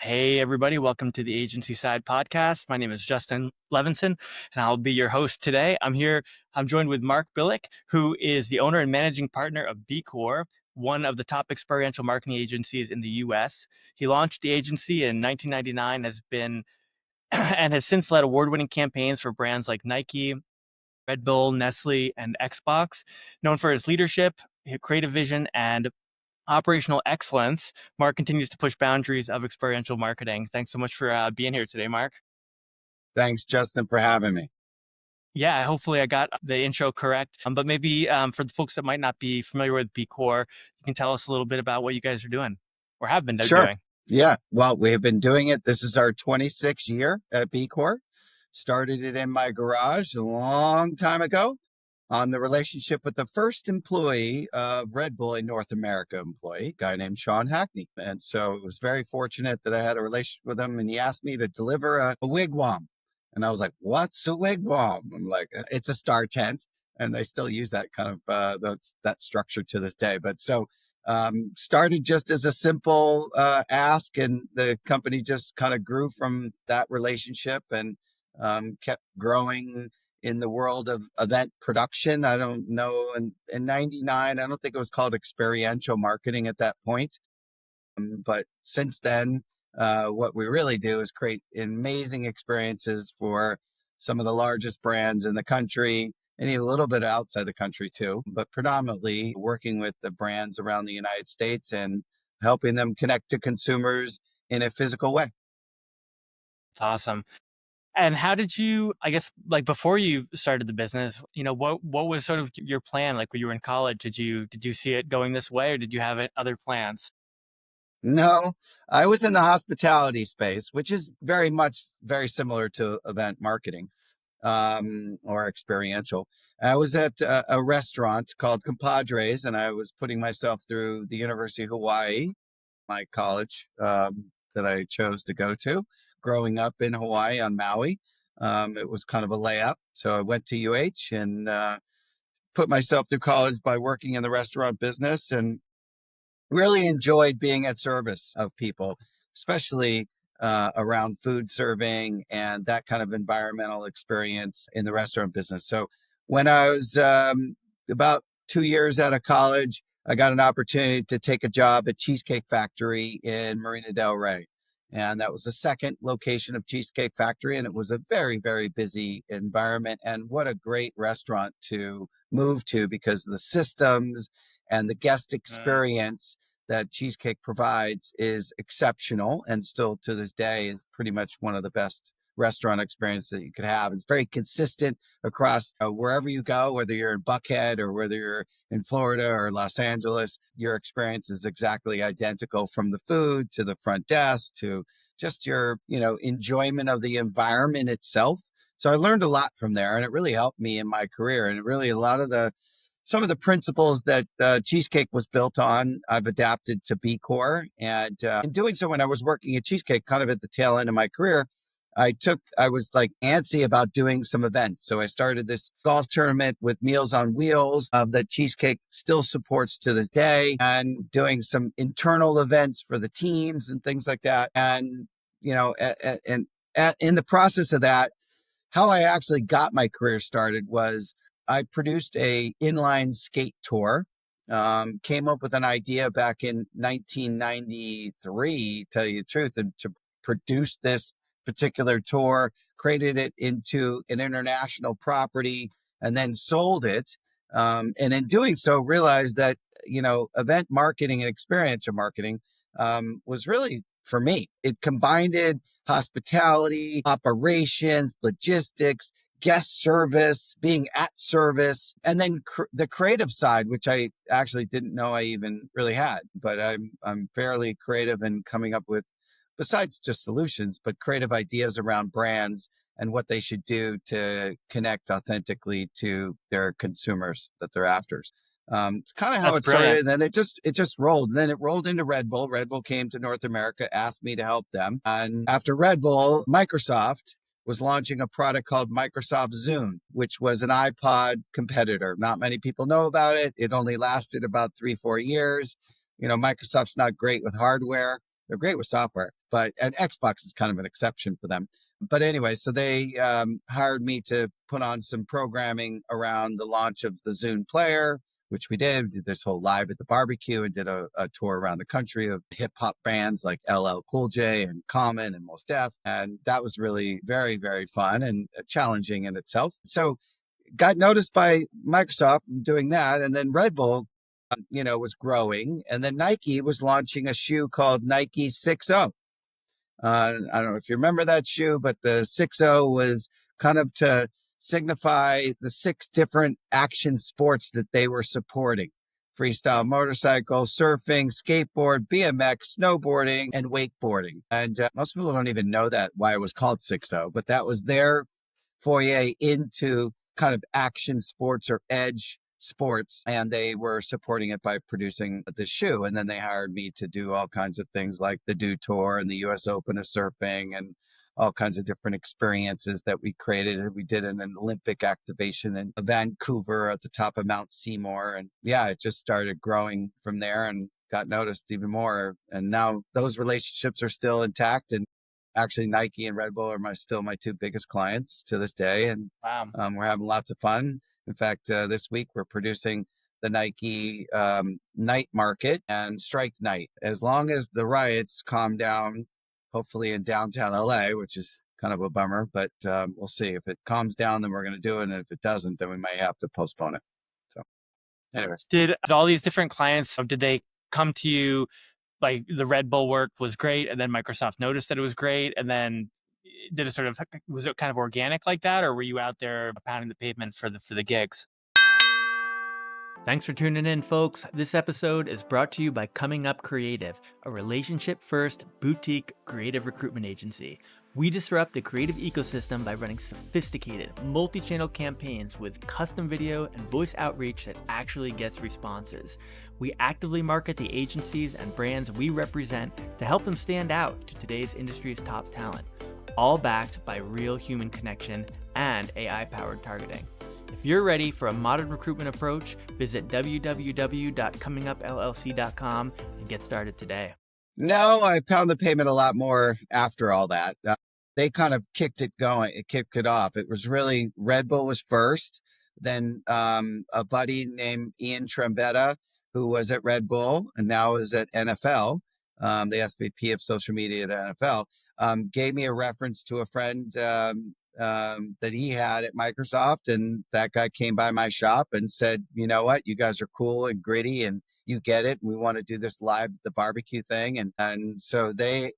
Hey, everybody. Welcome to the Agency Side Podcast. My name is Justin Levinson, and I'll be your host today. I'm joined with Mark Billik, who is the owner and managing partner of BeCore, one of the top experiential marketing agencies in the US. He launched the agency in 1999, has been and has since led award-winning campaigns for brands like Nike, Red Bull, Nestle, and Xbox. Known for his leadership, creative vision, and operational excellence, Mark continues to push boundaries of experiential marketing. Thanks so much for being here today, Mark. Thanks, Justin, for having me. Yeah, hopefully I got the intro correct. But maybe for the folks that might not be familiar with BeCore, you can tell us a little bit about what you guys are doing or have been Sure. doing. Yeah. Well, we have been doing it. This is our 26th year at BeCore. Started it in my garage a long time ago on the relationship with the first employee of Red Bull, a North America employee, a guy named Sean Hackney. And so it was very fortunate that I had a relationship with him, and he asked me to deliver a wigwam. And I was like, what's a wigwam? I'm like, it's a star tent. And they still use that kind of that structure to this day. But started just as a simple ask, and the company just kind of grew from that relationship and kept growing in the world of event production. I don't know. In 99, I don't think it was called experiential marketing at that point. But since then, what we really do is create amazing experiences for some of the largest brands in the country and a little bit outside the country too, but predominantly working with the brands around the United States and helping them connect to consumers in a physical way. It's awesome. And how did you, I guess, like before you started the business, what was sort of your plan? Like when you were in college, did you see it going this way, or did you have other plans? No, I was in the hospitality space, which is very similar to event marketing. Or experiential. I was at a restaurant called Compadres, and I was putting myself through the University of Hawaii, my college that I chose to go to. Growing up in Hawaii on Maui, it was kind of a layup. So I went to UH and put myself through college by working in the restaurant business, and really enjoyed being at service of people, especially around food serving and that kind of environmental experience in the restaurant business. So when I was about 2 years out of college, I got an opportunity to take a job at Cheesecake Factory in Marina Del Rey. And that was the second location of Cheesecake Factory. And it was a very, very busy environment. And what a great restaurant to move to, because the systems and the guest experience that Cheesecake provides is exceptional, and still to this day is pretty much one of the best restaurant experiences that you could have. It's very consistent across wherever you go, whether you're in Buckhead or whether you're in Florida or Los Angeles. Your experience is exactly identical, from the food to the front desk to just your enjoyment of the environment itself. So I learned a lot from there, and it really helped me in my career. And really, a lot of some of the principles that Cheesecake was built on, I've adapted to BeCore. And in doing so, when I was working at Cheesecake, kind of at the tail end of my career, I was like antsy about doing some events. So I started this golf tournament with Meals on Wheels that Cheesecake still supports to this day, and doing some internal events for the teams and things like that. And, in the process of that, how I actually got my career started was I produced a inline skate tour. Came up with an idea back in 1993, tell you the truth, and to produce this particular tour, created it into an international property, and then sold it. And in doing so, realized that, event marketing and experiential marketing was really for me. It combined hospitality, operations, logistics, guest service, being at service, and then the creative side, which I actually didn't know I even really had. But I'm fairly creative in coming up with, besides just solutions, but creative ideas around brands and what they should do to connect authentically to their consumers that they're after. It's kind of how That's it started, brilliant. and then it just rolled. And then it rolled into Red Bull. Red Bull came to North America, asked me to help them. And after Red Bull, Microsoft was launching a product called Microsoft Zune, which was an iPod competitor. Not many people know about it. It only lasted about 3-4 years. Microsoft's not great with hardware. They're great with software, and Xbox is kind of an exception for them. But anyway, so they hired me to put on some programming around the launch of the Zune player, which we did. We did this whole live at the barbecue and did a tour around the country of hip hop bands like LL Cool J and Common and Mos Def. And that was really very, very fun and challenging in itself. So got noticed by Microsoft doing that. And then Red Bull, was growing. And then Nike was launching a shoe called Nike 6.0. I don't know if you remember that shoe, but the 6.0 was kind of to signify the 6 different action sports that they were supporting: freestyle motorcycle, surfing, skateboard, BMX, snowboarding, and wakeboarding. And most people don't even know that why it was called 6.0, but that was their foyer into kind of action sports or edge sports, and they were supporting it by producing the shoe. And then they hired me to do all kinds of things like the Do Tour and the US Open of surfing and all kinds of different experiences that we created. We did an Olympic activation in Vancouver at the top of Mount Seymour. And yeah, it just started growing from there and got noticed even more. And now those relationships are still intact. And actually, Nike and Red Bull are still my 2 biggest clients to this day. And Wow. we're having lots of fun. In fact, this week we're producing the Nike night market and strike night. As long as the riots calm down, hopefully in downtown LA, which is kind of a bummer, but we'll see. If it calms down, then we're going to do it. And if it doesn't, then we might have to postpone it. So anyways. Did all these different clients, did they come to you like the Red Bull work was great, and then Microsoft noticed that it was great, and then did it sort of, was it kind of organic like that, or were you out there pounding the pavement for the gigs? Thanks for tuning in, folks. This episode is brought to you by Coming Up Creative, a relationship-first boutique creative recruitment agency. We disrupt the creative ecosystem by running sophisticated, multi-channel campaigns with custom video and voice outreach that actually gets responses. We actively market the agencies and brands we represent to help them stand out to today's industry's top talent, all backed by real human connection and AI-powered targeting. If you're ready for a modern recruitment approach, visit www.comingupllc.com and get started today. No, I pound the pavement a lot more after all that. They kind of kicked it off. It was really Red Bull was first, then a buddy named Ian Trembetta, who was at Red Bull and now is at NFL, the SVP of social media at NFL, gave me a reference to a friend that he had at Microsoft. And that guy came by my shop and said, you know what, you guys are cool and gritty and you get it. We want to do this live at the barbecue thing. And so they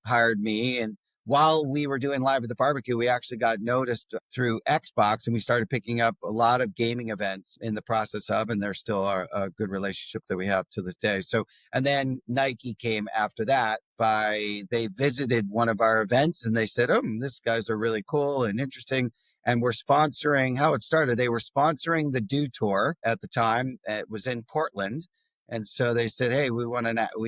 hired me. And while we were doing live at the barbecue, we actually got noticed through Xbox and we started picking up a lot of gaming events in the process of, and there's still a good relationship that we have to this day. So, and then Nike came after that they visited one of our events and they said, oh, this guys are really cool and interesting. And we're sponsoring, how it started, they were sponsoring the Do Tour at the time. It was in Portland. And so they said, hey, we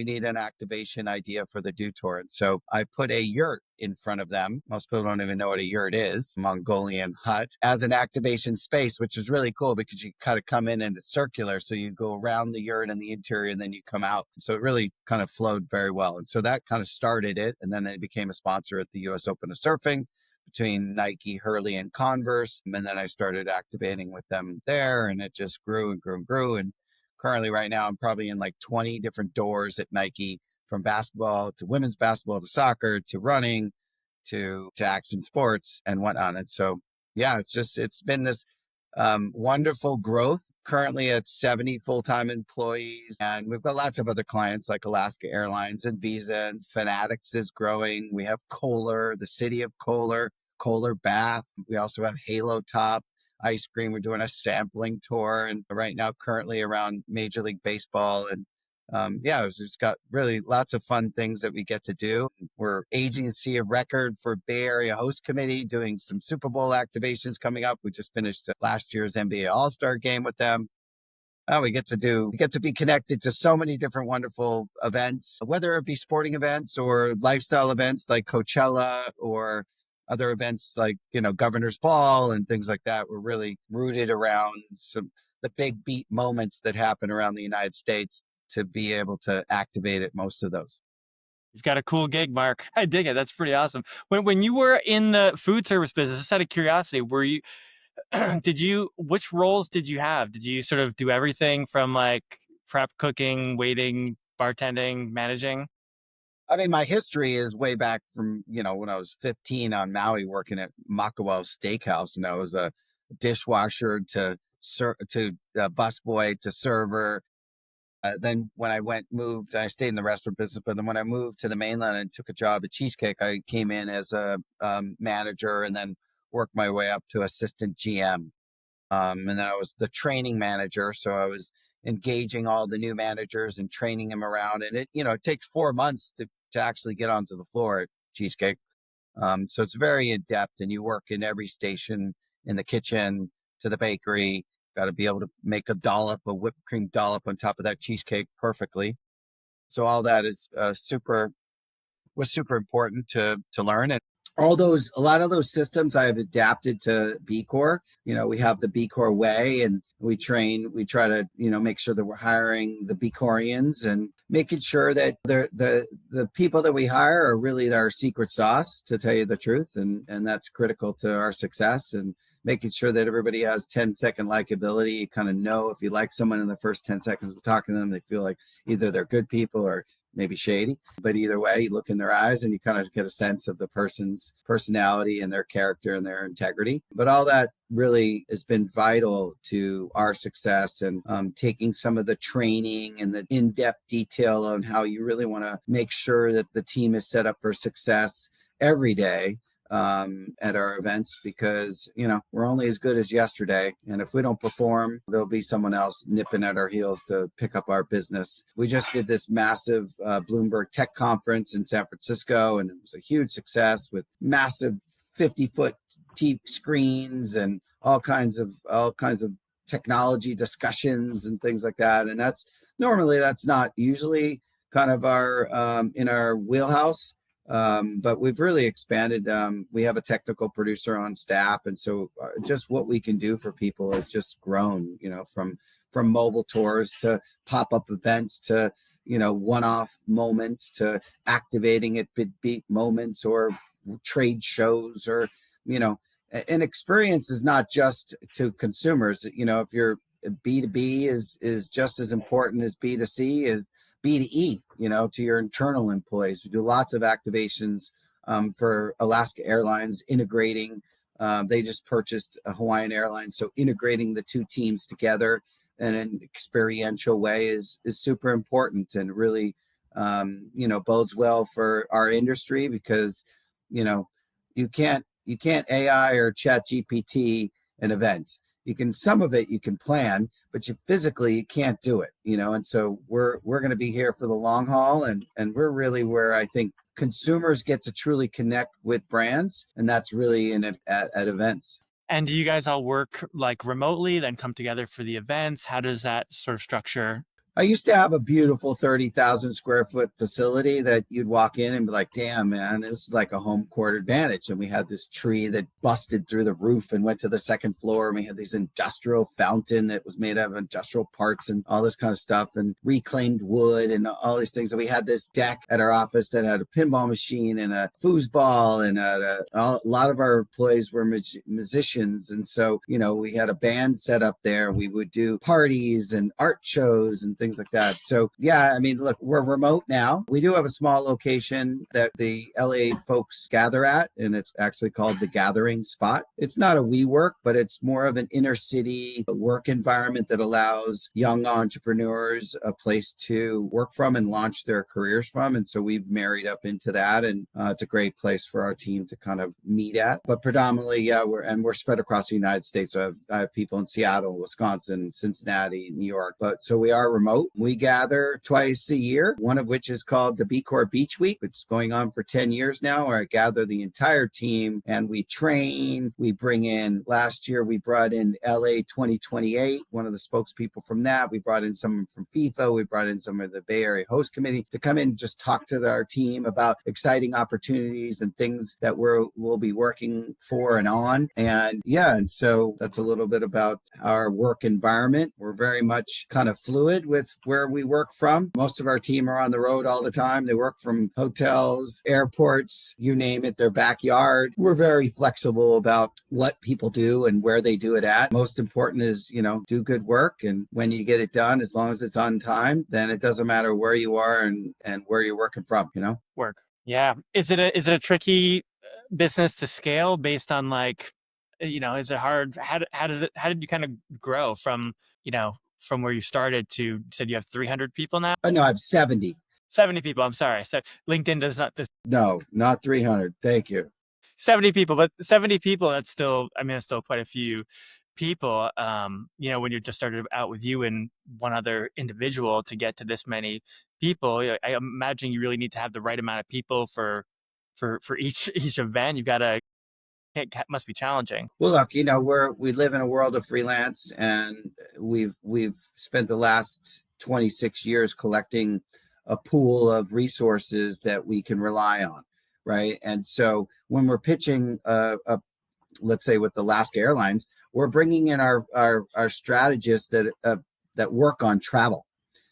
need an activation idea for the Do Tour. And so I put a yurt in front of them. Most people don't even know what a yurt is, Mongolian hut, as an activation space, which is really cool because you kind of come in and it's circular. So you go around the yurt and the interior and then you come out. So it really kind of flowed very well. And so that kind of started it. And then they became a sponsor at the US Open of Surfing between Nike, Hurley, and Converse. And then I started activating with them there and it just grew and grew and grew. And currently right now, I'm probably in like 20 different doors at Nike, from basketball to women's basketball to soccer to running to action sports and whatnot. And so, yeah, it's been this wonderful growth. Currently at 70 full-time employees. And we've got lots of other clients like Alaska Airlines and Visa, and Fanatics is growing. We have Kohler, the city of Kohler Bath. We also have Halo Top ice cream. We're doing a sampling tour, and right now currently around Major League Baseball. And it's just got really lots of fun things that we get to do. We're agency of record for Bay Area Host Committee, doing some Super Bowl activations coming up. We just finished last year's NBA All-Star game with them. We get to be connected to so many different wonderful events, whether it be sporting events or lifestyle events like Coachella or other events like, Governor's Ball and things like that. We're really rooted around the big beat moments that happen around the United States to be able to activate at most of those. You've got a cool gig, Mark. I dig it. That's pretty awesome. When you were in the food service business, just out of curiosity, were you which roles did you have? Did you sort of do everything from like prep, cooking, waiting, bartending, managing? I mean, my history is way back from, when I was 15 on Maui working at Makawao Steakhouse, and I was a dishwasher to busboy to server. Then when I stayed in the restaurant business, but then when I moved to the mainland and took a job at Cheesecake, I came in as a manager and then worked my way up to assistant GM. And then I was the training manager. So I was engaging all the new managers and training them around. And it takes 4 months to actually get onto the floor at Cheesecake. So it's very in depth, and you work in every station, in the kitchen to the bakery. Got to be able to make a whipped cream dollop on top of that cheesecake perfectly. So all that is was super important to learn. And a lot of those systems I have adapted to BeCore. We have the BeCore way, and we try to, make sure that we're hiring the BeCoreans and making sure that the people that we hire are really our secret sauce, to tell you the truth. And that's critical to our success, and making sure that everybody has 10-second likability. You kind of know if you like someone in the first 10 seconds of talking to them, they feel like either they're good people or maybe shady. But either way, you look in their eyes and you kind of get a sense of the person's personality and their character and their integrity. But all that really has been vital to our success, and taking some of the training and the in-depth detail on how you really want to make sure that the team is set up for success every day at our events, because we're only as good as yesterday, and if we don't perform, there'll be someone else nipping at our heels to pick up our business. We just did this massive Bloomberg Tech conference in San Francisco, and it was a huge success with massive 50-foot TV screens and all kinds of technology discussions and things like that. And that's not usually kind of our in our wheelhouse. But we've really expanded. We have a technical producer on staff, and so just what we can do for people has just grown. From mobile tours to pop-up events to one-off moments to activating at big beat moments or trade shows, or an experience is not just to consumers. If you're B2B is just as important as B2C is B2E, to your internal employees. We do lots of activations for Alaska Airlines, integrating. They just purchased a Hawaiian Airlines, so integrating the two teams together in an experiential way is super important, and really, bodes well for our industry, because, you can't AI or chat GPT an event. Some of it you can plan, but you can't do it, and so we're going to be here for the long haul, and we're really where I think consumers get to truly connect with brands, and that's really at events. And do you guys all work like remotely, then come together for the events? How does that sort of structure? I used to have a beautiful 30,000 square foot facility that you'd walk in and be like, damn, man, this is like a home court advantage. And we had this tree that busted through the roof and went to the second floor. And we had this industrial fountain that was made out of industrial parts and all this kind of stuff, and reclaimed wood and all these things. And we had this deck at our office that had a pinball machine and a foosball, and a lot of our employees were musicians. And so, we had a band set up there. We would do parties and art shows and things like that. So yeah, I mean, look, we're remote now. We do have a small location that the LA folks gather at, and it's actually called the Gathering Spot. It's not a WeWork, but it's more of an inner city work environment that allows young entrepreneurs a place to work from and launch their careers from. And so we've married up into that, and it's a great place for our team to kind of meet at. But predominantly, yeah, we're spread across the United States. So I have people in Seattle, Wisconsin, Cincinnati, New York. But so we are remote. We gather twice a year, one of which is called the BeCore Beach Week, which is going on for 10 years now, where I gather the entire team and we train. We bring in, last year, we brought in LA 2028, one of the spokespeople from that. We brought in someone from FIFA. We brought in some of the Bay Area Host Committee to come in and just talk to our team about exciting opportunities and things that we'll be working for and on. And yeah, and so that's a little bit about our work environment. We're very much kind of fluid with with where we work from. Most of our team are on the road all the time. They work from hotels, airports, you name it, their backyard. We're very flexible about what people do and where they do it at. Most important is, do good work. And when you get it done, as long as it's on time, then it doesn't matter where you are and where you're working from, Work. Yeah. Is it a tricky business to scale based on is it hard? How did you kind of grow from where you started to, you said you have 300 people now? Oh, no, I have 70. 70 people. I'm sorry. So LinkedIn does not, No, not 300. Thank you. 70 people, but 70 people, that's still quite a few people. When you just started out with you and one other individual to get to this many people, I imagine you really need to have the right amount of people for each event. It must be challenging. Well, look, we live in a world of freelance, and we've spent the last 26 years collecting a pool of resources that we can rely on, right? And so when we're pitching, let's say with Alaska Airlines, we're bringing in our strategists that work on travel.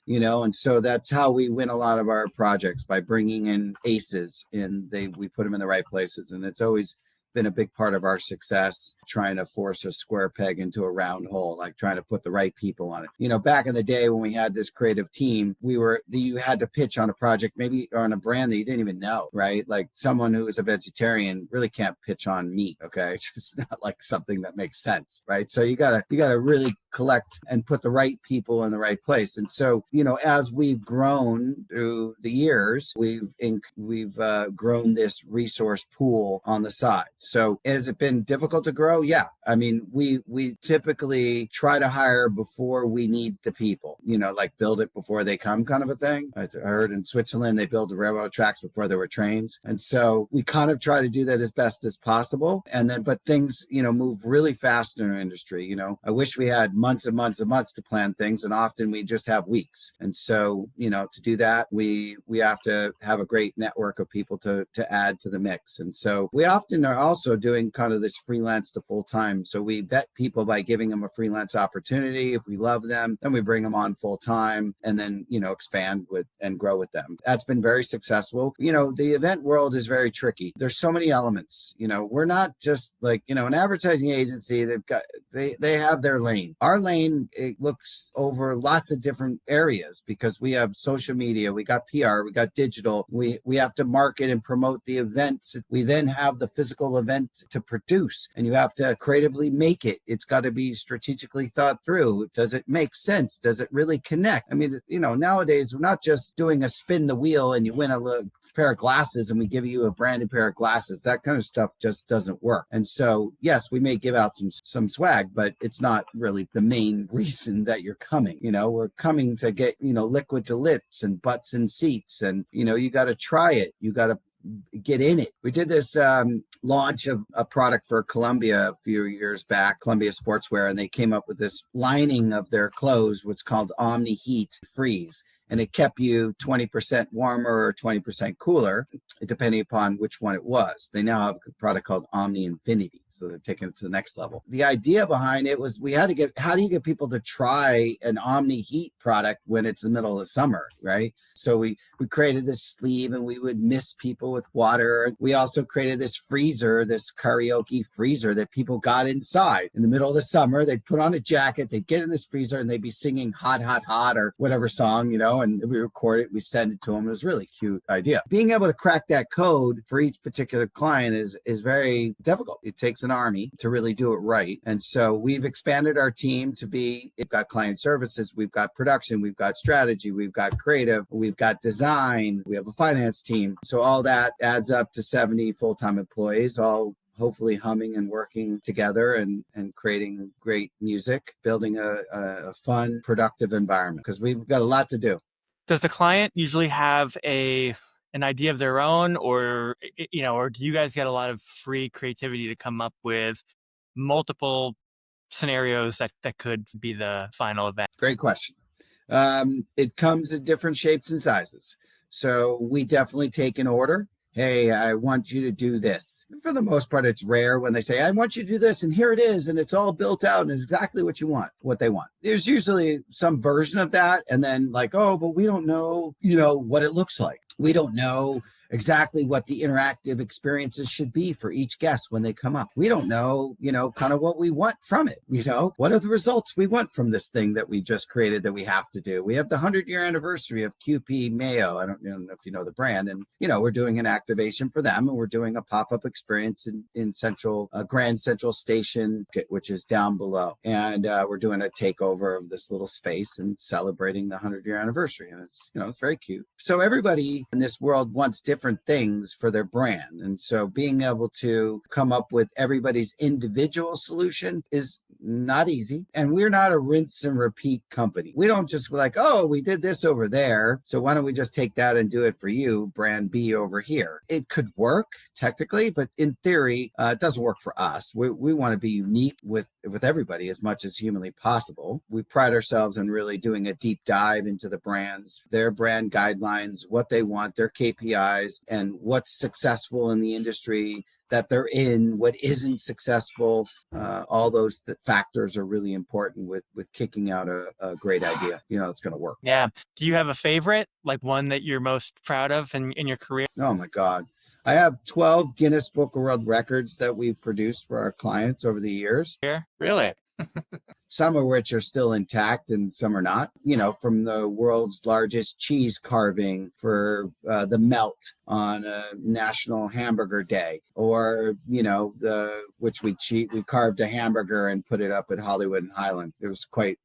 And so that's how we win a lot of our projects, by bringing in aces, and we put them in the right places. And it's always been a big part of our success, trying to force a square peg into a round hole, like trying to put the right people on it. Back in the day when we had this creative team, you had to pitch on a project, maybe on a brand that you didn't even know, right? Like someone who is a vegetarian really can't pitch on meat. Okay. It's not like something that makes sense, right? So you gotta really collect and put the right people in the right place. And so, as we've grown through the years, we've grown this resource pool on the side. So has it been difficult to grow? Yeah. I mean, we typically try to hire before we need the people, like build it before they come kind of a thing. I heard in Switzerland, they built the railroad tracks before there were trains. And so we kind of try to do that as best as possible. And then, but things, move really fast in our industry. I wish we had months and months and months to plan things. And often we just have weeks. And so, to do that, we have to have a great network of people to add to the mix. And so we often are also doing kind of this freelance to full time. So we vet people by giving them a freelance opportunity. If we love them, then we bring them on full time, and then, expand with and grow with them. That's been very successful. The event world is very tricky. There's so many elements. We're not just like, an advertising agency. They have their lane. Our lane, it looks over lots of different areas, because we have social media, we got PR, we got digital, we have to market and promote the events. We then have the physical event to produce, and you have to creatively make it. It's got to be strategically thought through. Does it make sense? Does it really connect? I mean, nowadays we're not just doing a spin the wheel and you win a pair of glasses and we give you a branded pair of glasses. That kind of stuff just doesn't work. And so, yes, we may give out some swag, but it's not really the main reason that you're coming. We're coming to get, liquid to lips and butts and seats, and, you got to try it. You got to get in it. We did this launch of a product for Columbia a few years back, Columbia Sportswear, and they came up with this lining of their clothes, what's called Omni Heat Freeze. And it kept you 20% warmer or 20% cooler, depending upon which one it was. They now have a product called Omni Infinity. So they're taking it to the next level. The idea behind it was how do you get people to try an Omni Heat product when it's the middle of summer, right? So we created this sleeve, and we would mist people with water. We also created this freezer, this karaoke freezer that people got inside. In the middle of the summer, they'd put on a jacket, they'd get in this freezer, and they'd be singing Hot, Hot, Hot, or whatever song, and we record it, we send it to them. It was a really cute idea. Being able to crack that code for each particular client is very difficult. It takes an army to really do it right. And so we've expanded our team we've got client services, we've got production, we've got strategy, we've got creative, we've got design, we have a finance team. So all that adds up to 70 full-time employees, all hopefully humming and working together and creating great music, building a fun, productive environment, because we've got a lot to do. Does the client usually have an idea of their own, or do you guys get a lot of free creativity to come up with multiple scenarios that could be the final event? Great question. It comes in different shapes and sizes. So we definitely take an order, hey, I want you to do this. For the most part, it's rare when they say, I want you to do this, and here it is, and it's all built out and it's exactly what you want, what they want. There's usually some version of that, and then like, oh, but we don't know, what it looks like. We don't know exactly what the interactive experiences should be for each guest when they come up. We don't know, kind of what we want from it. What are the results we want from this thing that we just created that we have to do? We have the 100-year anniversary of QP Mayo. I don't know if you know the brand. And, we're doing an activation for them, and we're doing a pop-up experience in Grand Central Station, which is down below. And we're doing a takeover of this little space and celebrating the 100-year anniversary. And it's very cute. So everybody in this world wants different things for their brand. And so being able to come up with everybody's individual solution is not easy. And we're not a rinse and repeat company. We don't just like, oh, we did this over there, so why don't we just take that and do it for you, brand B over here. It could work technically, but in theory, it doesn't work for us. We want to be unique with everybody as much as humanly possible. We pride ourselves in really doing a deep dive into the brands, their brand guidelines, what they want, their KPIs, and what's successful in the industry that they're in, what isn't successful. All those factors are really important with kicking out a great idea. It's going to work. Yeah. Do you have a favorite, like one that you're most proud of in your career? Oh my God. I have 12 Guinness Book of World Records that we've produced for our clients over the years. Yeah, really? Some of which are still intact and some are not, from the world's largest cheese carving for the melt on a National Hamburger Day, or, we carved a hamburger and put it up at Hollywood and Highland. It was quite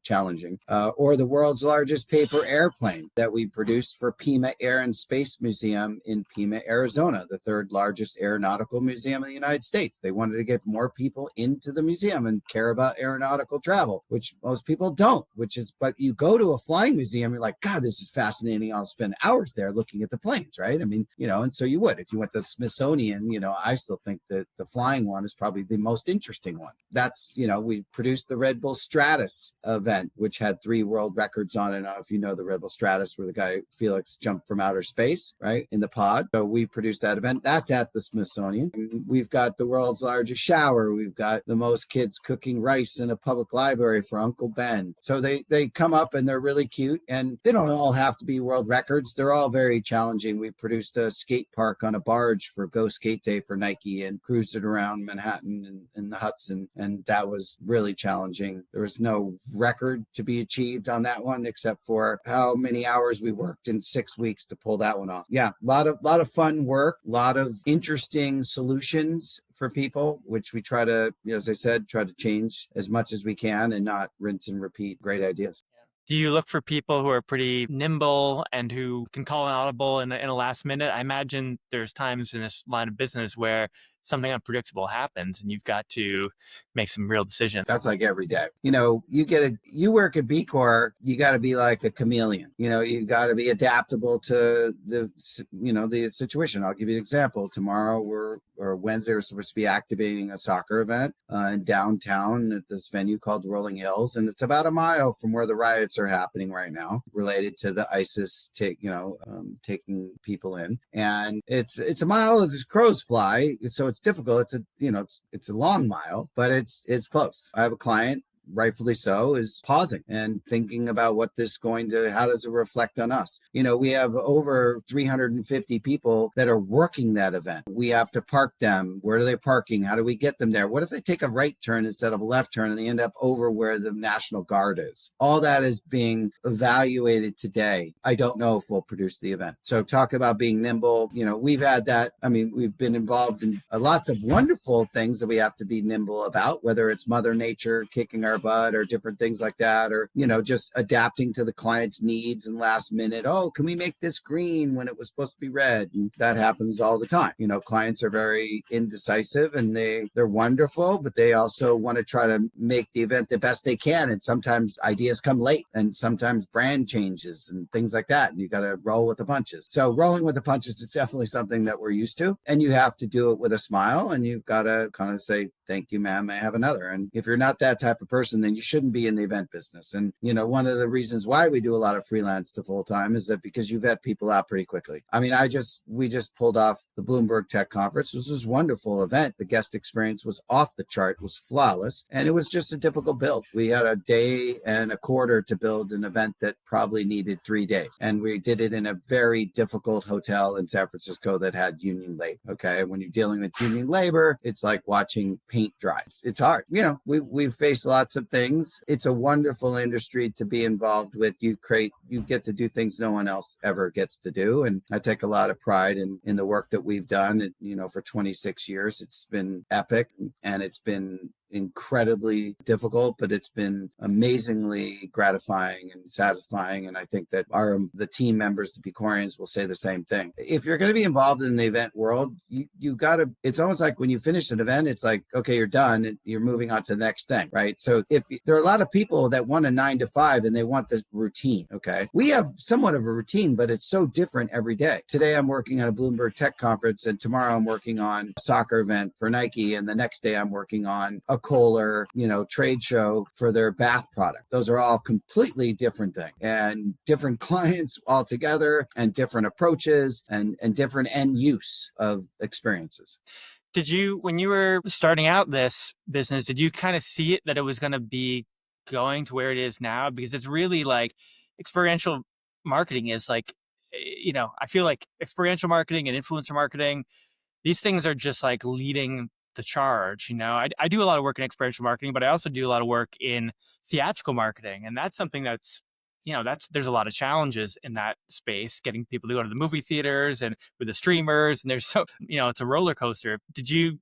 challenging. Or the world's largest paper airplane that we produced for Pima Air and Space Museum in Pima, Arizona, the third largest aeronautical museum in the United States. They wanted to get more people into the museum and care about aeronautical travel, which most people don't, but you go to a flying museum, you're like, God, this is fascinating. I'll spend hours there looking at the planes, right? I mean, and so you would. If you went to the Smithsonian, I still think that the flying one is probably the most interesting one. That's, we produced the Red Bull Stratus event, which had 3 world records on it. I don't know if you know the Red Bull Stratus, where the guy Felix jumped from outer space, right, in the pod. So we produced that event. That's at the Smithsonian. We've got the world's largest shower. We've got the most kids cooking rice in a public library for Uncle Ben. So they come up and they're really cute, and they don't all have to be world records. They're all very challenging. We produced a skate park on a barge for Go Skate Day for Nike and cruised it around Manhattan and the Hudson, and that was really challenging. There was no record to be achieved on that one, except for how many hours we worked in 6 weeks to pull that one off. Yeah, a lot of fun work, a lot of interesting solutions for people, which we try to, as I said, try to change as much as we can and not rinse and repeat great ideas. Do you look for people who are pretty nimble and who can call an audible in a last minute? I imagine there's times in this line of business where something unpredictable happens and you've got to make some real decisions. That's like every day. You work at BeCore, you got to be like a chameleon. You got to be adaptable to the situation. I'll give you an example. Tomorrow or Wednesday, we're supposed to be activating a soccer event in downtown at this venue called Rolling Hills. And it's about a mile from where the riots are happening right now related to the ISIS taking people in. And it's a mile as crows fly. So it's difficult. It's a long mile, but it's close. I have a client, rightfully so, is pausing and thinking about how does it reflect on us? We have over 350 people that are working that event. We have to park them. Where are they parking? How do we get them there? What if they take a right turn instead of a left turn and they end up over where the National Guard is? All that is being evaluated today. I don't know if we'll produce the event. So talk about being nimble. We've had that. I mean, we've been involved in lots of wonderful things that we have to be nimble about, whether it's Mother Nature kicking our butt or different things like that, or just adapting to the client's needs and last minute, oh, can we make this green when it was supposed to be red? And that happens all the time. Clients are very indecisive and they're wonderful, but they also want to try to make the event the best they can, and sometimes ideas come late and sometimes brand changes and things like that, and you got to roll with the punches. So rolling with the punches is definitely something that we're used to, and you have to do it with a smile, and you've got to kind of say, thank you, ma'am, may I have another? And if you're not that type of person, then you shouldn't be in the event business. And, one of the reasons why we do a lot of freelance to full time is that because you vet people out pretty quickly. I mean, we just pulled off the Bloomberg Tech Conference. This was a wonderful event. The guest experience was off the chart, was flawless, and it was just a difficult build. We had a day and a quarter to build an event that probably needed 3 days. And we did it in a very difficult hotel in San Francisco that had union labor. Okay. When you're dealing with union labor, it's like watching paint dry. It's hard. We've faced lots of things. It's a wonderful industry to be involved with. You get to do things no one else ever gets to do. And I take a lot of pride in the work that we've done. For 26 years, it's been epic, and it's been incredibly difficult, but it's been amazingly gratifying and satisfying. And I think that the team members, the BeCoreans, will say the same thing. If you're going to be involved in the event world, you got to, it's almost like when you finish an event, it's like, okay, you're done and you're moving on to the next thing, right? So if there are a lot of people that want a 9 to 5 and they want the routine, okay? We have somewhat of a routine, but it's so different every day. Today I'm working on a Bloomberg Tech Conference, and tomorrow I'm working on a soccer event for Nike, and the next day I'm working on a Kohler, trade show for their bath product. Those are all completely different things, and different clients altogether, and different approaches, and different end use of experiences. When you were starting out this business, did you kind of see it that it was going to be going to where it is now? Because it's really like experiential marketing is like, I feel like experiential marketing and influencer marketing, these things are just like leading the charge. I do a lot of work in experiential marketing, but I also do a lot of work in theatrical marketing. And that's something there's a lot of challenges in that space, getting people to go to the movie theaters and with the streamers. And it's a roller coaster. Did you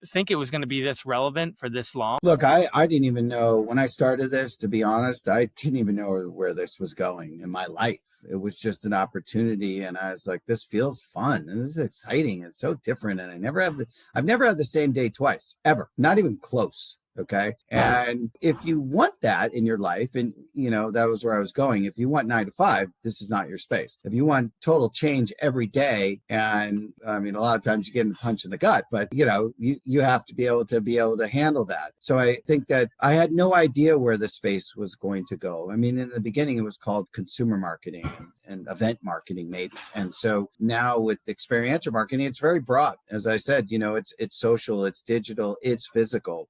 think it was going to be this relevant for this long? Look, I didn't even know when I started this, to be honest. I didn't even know where this was going in my life. It was just an opportunity, and I was like, this feels fun and this is exciting. It's so different, and I've never had the same day twice, ever, not even close. Okay. And if you want that in your life, and that was where I was going. If you want 9 to 5, this is not your space. If you want total change every day, and I mean, a lot of times you get a punch in the gut, but you have to be able to handle that. So I think that I had no idea where the space was going to go. I mean, in the beginning, it was called consumer marketing and event marketing, maybe. And so now with experiential marketing, it's very broad. As I said, it's social, it's digital, it's physical.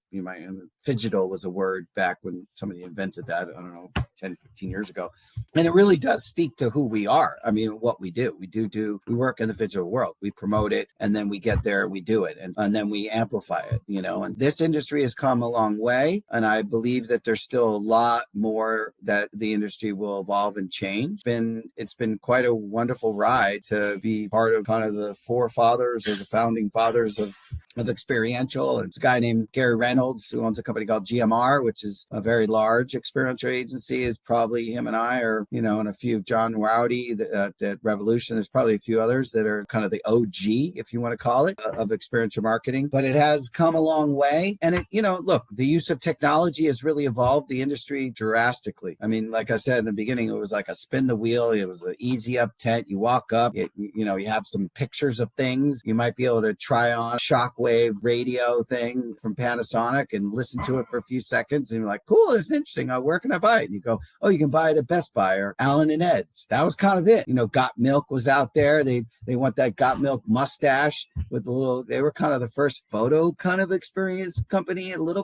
Phygital was a word back when somebody invented that, I don't know, 10, 15 years ago. And it really does speak to who we are. I mean, what we do. We work in the phygital world. We promote it, and then we get there, we do it, and then we amplify it, and this industry has come a long way. And I believe that there's still a lot more that the industry will evolve and change. It's been quite a wonderful ride to be part of kind of the forefathers or the founding fathers of experiential. And it's a guy named Gary Reynolds who owns a company called GMR, which is a very large experiential agency. Is probably him and I are, and a few, John Rowdy at Revolution. There's probably a few others that are kind of the OG, if you want to call it, of experiential marketing. But it has come a long way. And look, the use of technology has really evolved the industry drastically. I mean, like I said in the beginning, it was like a spin the wheel. It was an easy up tent. You walk up, you have some pictures of things. You might be able to try on shockwave radio thing from Panasonic and listen to it for a few seconds, and you're like, cool, it's interesting. Where can I buy it? And you go, oh, you can buy it at Best Buy or Allen and Ed's. That was kind of it. Got Milk was out there. They want that Got Milk mustache with they were kind of the first photo kind of experience company, a little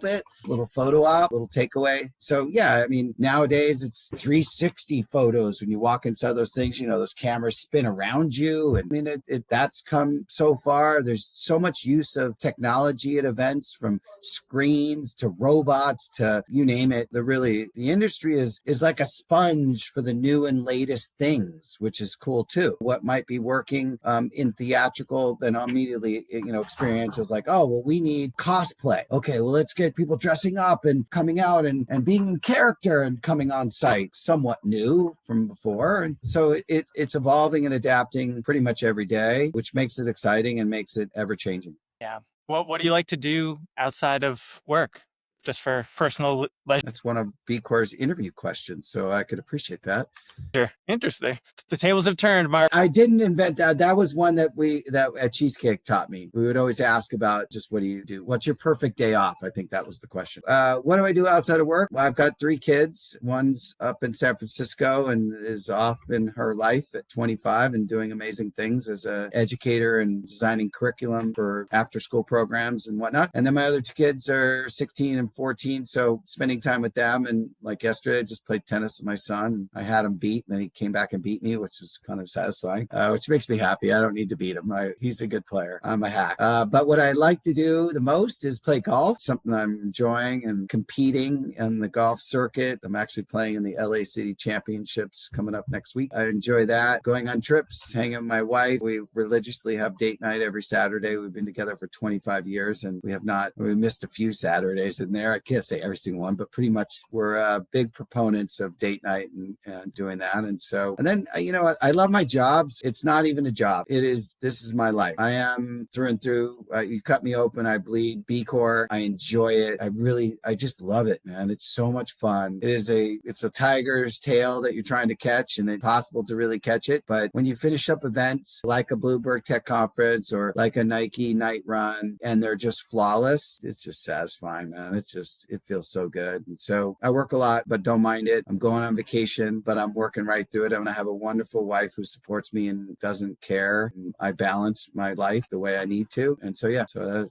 photo op, little takeaway. So yeah, I mean, nowadays it's 360 photos when you walk inside those things, those cameras spin around you. And I mean, that's come so far. There's so much use of technology at events, from screens to robots to you name it. The industry is like a sponge for the new and latest things, which is cool too. What might be working in theatrical, then immediately, experiential is like, oh, well, we need cosplay. Okay, well, let's get people dressing up and coming out and being in character and coming on site. Somewhat new from before. And so it's evolving and adapting pretty much every day, which makes it exciting and makes it ever changing. Yeah. What do you like to do outside of work? just for personal leisure. That's one of BeCore's interview questions, so I could appreciate that. Interesting. The tables have turned, Mark. I didn't invent that. That was one that at Cheesecake taught me. We would always ask about just what do you do? What's your perfect day off? I think that was the question. What do I do outside of work? Well, I've got 3 kids. One's up in San Francisco and is off in her life at 25 and doing amazing things as an educator and designing curriculum for after school programs and whatnot. And then my other 2 kids are 16 and 14. So spending time with them. And like yesterday, I just played tennis with my son. I had him beat, and then he came back and beat me, which was kind of satisfying, which makes me happy. I don't need to beat him. He's a good player. I'm a hack. But what I like to do the most is play golf, something I'm enjoying, and competing in the golf circuit. I'm actually playing in the LA City Championships coming up next week. I enjoy that. Going on trips, hanging with my wife. We religiously have date night every Saturday. We've been together for 25 years, and we missed a few Saturdays in there. I can't say every single one, but pretty much we're big proponents of date night and doing that. And then, I love my jobs. It's not even a job. This is my life. I am through and through. You cut me open, I bleed. BeCore, I enjoy it. I just love it, man. It's so much fun. It's a tiger's tail that you're trying to catch, and it's impossible to really catch it. But when you finish up events like a Bloomberg Tech Conference or like a Nike night run, and they're just flawless, it's just satisfying, man. It feels so good. And so I work a lot, but don't mind it. I'm going on vacation, but I'm working right through it. I'm going to have a wonderful wife who supports me and doesn't care. I balance my life the way I need to. And so,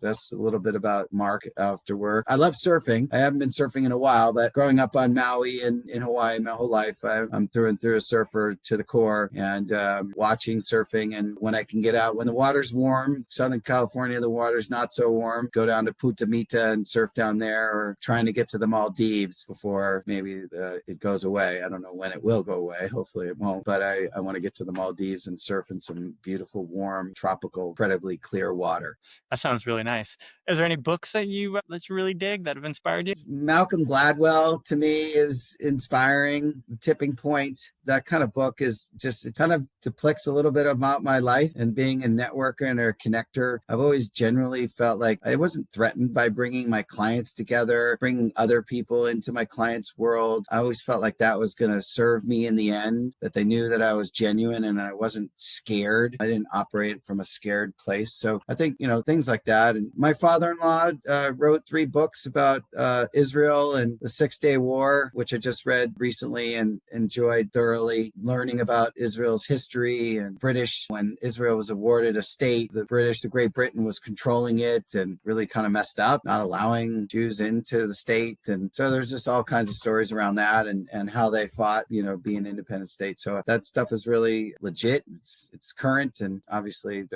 that's a little bit about Mark after work. I love surfing. I haven't been surfing in a while, but growing up on Maui and in Hawaii my whole life, I'm through and through a surfer to the core, and watching surfing. And when I can get out, when the water's warm, Southern California, the water's not so warm, go down to Punta Mita and surf down there, or trying to get to the Maldives before maybe it goes away. I don't know when it will go away. Hopefully it won't. But I want to get to the Maldives and surf in some beautiful, warm, tropical, incredibly clear water. That sounds really nice. Is there any books that you really dig that have inspired you? Malcolm Gladwell, to me, is inspiring. The Tipping Point, that kind of book is just, it kind of depicts a little bit about my life and being a networker and a connector. I've always generally felt like I wasn't threatened by bringing my clients together, bringing other people into my clients' world. I always felt like that was going to serve me in the end, that they knew that I was genuine and I wasn't scared. I didn't operate from a scared place. So I think, things like that. And my father-in-law wrote 3 books about Israel and the 6-Day War, which I just read recently and enjoyed thoroughly, learning about Israel's history and British. When Israel was awarded a state, the Great Britain was controlling it and really kind of messed up, not allowing Jews into the state. And so there's just all kinds of stories around that and how they fought, being an independent state. So that stuff is really legit. It's current. And obviously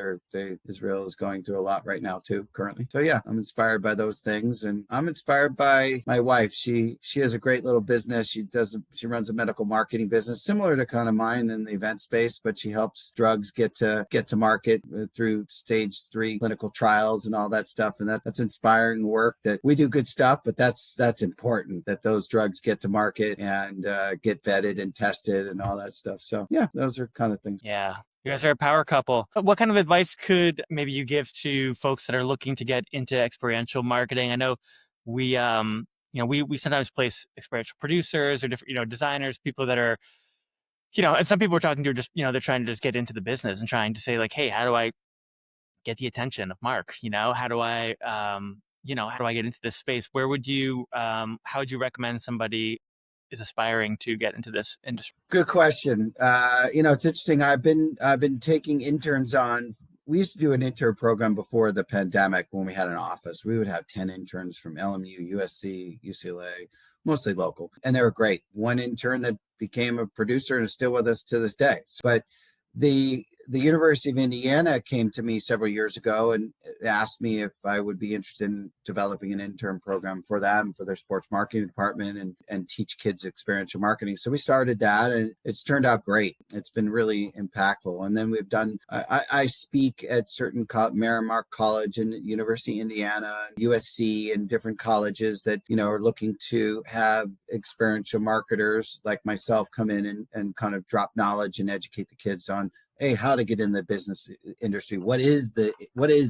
Israel is going through a lot right now too, currently. So yeah, I'm inspired by those things. And I'm inspired by my wife. She has a great little business. She runs a medical marketing business similar to kind of mine in the event space, but she helps drugs get to market through stage 3 clinical trials and all that stuff. And that's inspiring work. That we do good stuff, but that's important that those drugs get to market and get vetted and tested and all that stuff. So yeah, those are kind of things. Yeah. You guys are a power couple. What kind of advice could maybe you give to folks that are looking to get into experiential marketing? I know we sometimes place experiential producers or different, designers, people that are, and some people we're talking to are just, they're trying to just get into the business and trying to say like, hey, how do I get the attention of Mark? How do I, how do I get into this space? How would you recommend somebody is aspiring to get into this industry? Good question. It's interesting. I've been taking interns on. We used to do an intern program before the pandemic when we had an office. We would have 10 interns from LMU, USC, UCLA, mostly local, and they were great. One intern that became a producer and is still with us to this day. But the University of Indiana came to me several years ago and asked me if I would be interested in developing an intern program for them, for their sports marketing department, and teach kids experiential marketing. So we started that, and it's turned out great. It's been really impactful. And then we've done, I speak at certain Merrimack College and University of Indiana, USC, and different colleges that, are looking to have experiential marketers like myself come in and kind of drop knowledge and educate the kids on hey, how to get in the business industry. What is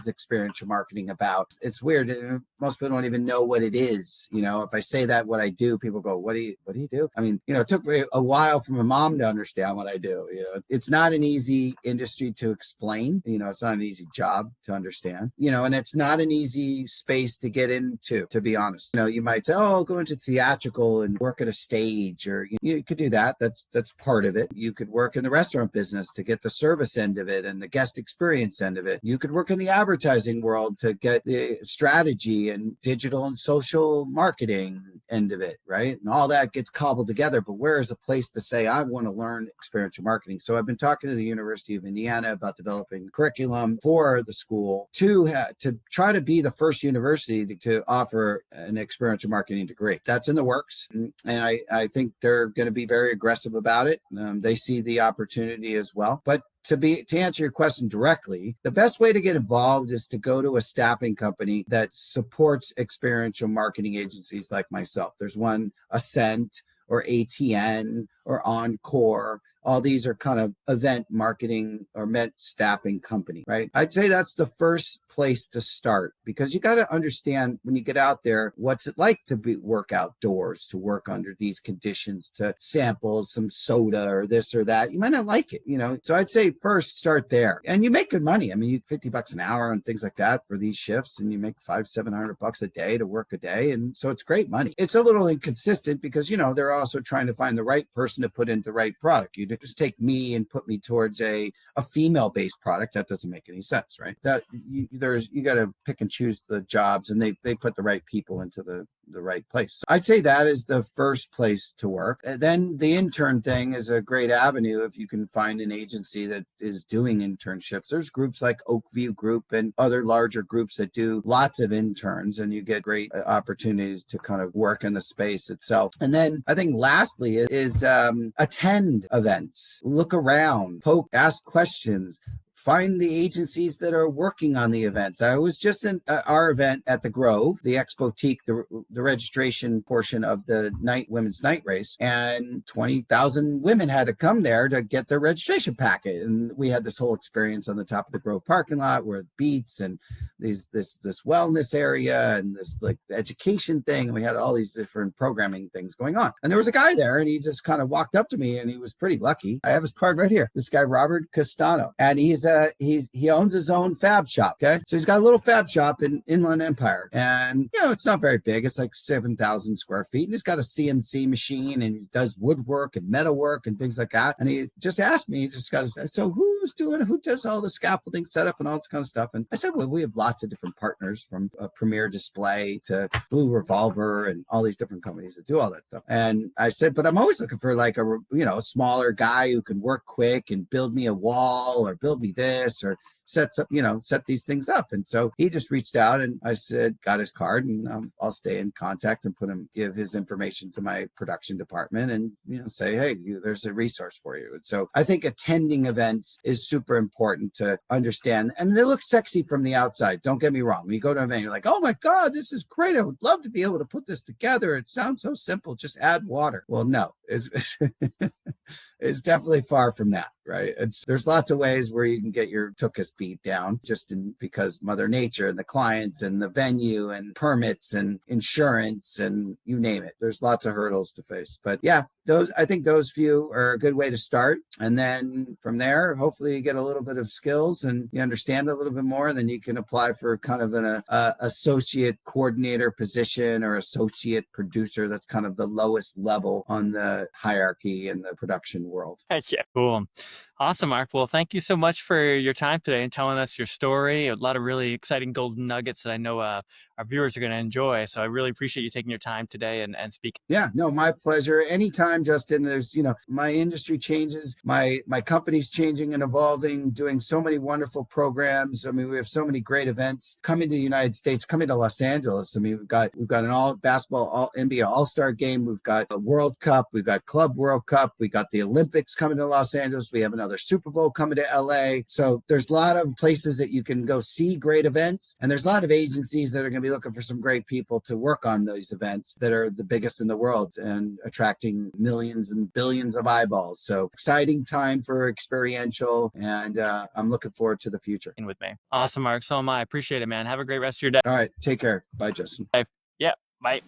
experiential marketing about? It's weird. Most people don't even know what it is. If I say that, what I do, people go, what do you do? I mean, it took me a while for my mom to understand what I do. It's not an easy industry to explain. It's not an easy job to understand, and it's not an easy space to get into, to be honest. You might say, oh, I'll go into theatrical and work at a stage, or you could do that. That's part of it. You could work in the restaurant business to get the service end of it and the guest experience end of it. You could work in the advertising world to get the strategy and digital and social marketing end of it, right? And all that gets cobbled together. But where is a place to say, I want to learn experiential marketing? So I've been talking to the University of Indiana about developing curriculum for the school to try to be the first university to offer an experiential marketing degree. That's in the works. And I think they're going to be very aggressive about it. They see the opportunity as well. But to answer your question directly, the best way to get involved is to go to a staffing company that supports experiential marketing agencies like myself. There's one, Ascent or ATN or Encore. All these are kind of event marketing or event staffing company, right? I'd say that's the first place to start, because you got to understand when you get out there, what's it like to work outdoors, to work under these conditions, to sample some soda or this or that. You might not like it, So I'd say first start there, and you make good money. I mean, you $50 an hour and things like that for these shifts, and you make $500-700 a day to work a day, and so it's great money. It's a little inconsistent because they're also trying to find the right person to put into the right product. You just take me and put me towards a female-based product. That doesn't make any sense, right? That you got to pick and choose the jobs, and they put the right people into the right place. So I'd say that is the first place to work. And then the intern thing is a great avenue if you can find an agency that is doing internships. There's groups like Oakview Group and other larger groups that do lots of interns, and you get great opportunities to kind of work in the space itself. And then I think lastly is attend events, look around, poke, ask questions. Find the agencies that are working on the events. I was just in our event at the Grove, the Expotique, the registration portion of the women's night race, and 20,000 women had to come there to get their registration packet. And we had this whole experience on the top of the Grove parking lot where it beats and this wellness area and this like education thing. And we had all these different programming things going on. And there was a guy there, and he just kind of walked up to me, and he was pretty lucky. I have his card right here. This guy, Robert Castano, and he owns his own fab shop. Okay. So he's got a little fab shop in Inland Empire, and it's not very big. It's like 7,000 square feet, and he's got a CNC machine, and he does woodwork and metalwork and things like that. And he just asked me, so who does all the scaffolding setup and all this kind of stuff? And I said, well, we have lots of different partners, from Premier Display to Blue Revolver and all these different companies that do all that stuff. And I said, but I'm always looking for like a smaller guy who can work quick and build me a wall or build me this or set these things up. And so he just reached out, and I said, got his card, and I'll stay in contact and give his information to my production department and, say, hey, there's a resource for you. And so I think attending events is super important to understand. And they look sexy from the outside. Don't get me wrong. When you go to an event, you're like, oh my God, this is great. I would love to be able to put this together. It sounds so simple. Just add water. Well, no, it's definitely far from that, right? There's lots of ways where you can get your tuchus beat down because Mother Nature and the clients and the venue and permits and insurance and you name it. There's lots of hurdles to face. But yeah, I think those few are a good way to start. And then from there, hopefully you get a little bit of skills and you understand a little bit more. And then you can apply for kind of an associate coordinator position or associate producer. That's kind of the lowest level on the hierarchy in the production world. Yeah, cool. Awesome, Mark. Well, thank you so much for your time today and telling us your story. A lot of really exciting golden nuggets that I know our viewers are going to enjoy. So I really appreciate you taking your time today and speaking. Yeah, no, my pleasure. Anytime, Justin. There's, my industry changes, my company's changing and evolving, doing so many wonderful programs. I mean, we have so many great events coming to the United States, coming to Los Angeles. I mean, we've got an all NBA All-Star game. We've got a World Cup. We've got Club World Cup. We got the Olympics coming to Los Angeles. We have another there's Super Bowl coming to LA. So there's a lot of places that you can go see great events. And there's a lot of agencies that are going to be looking for some great people to work on those events that are the biggest in the world and attracting millions and billions of eyeballs. So exciting time for Experiential. And I'm looking forward to the future. With me. Awesome, Mark. So am I. Appreciate it, man. Have a great rest of your day. All right. Take care. Bye, Justin. Yeah. Bye.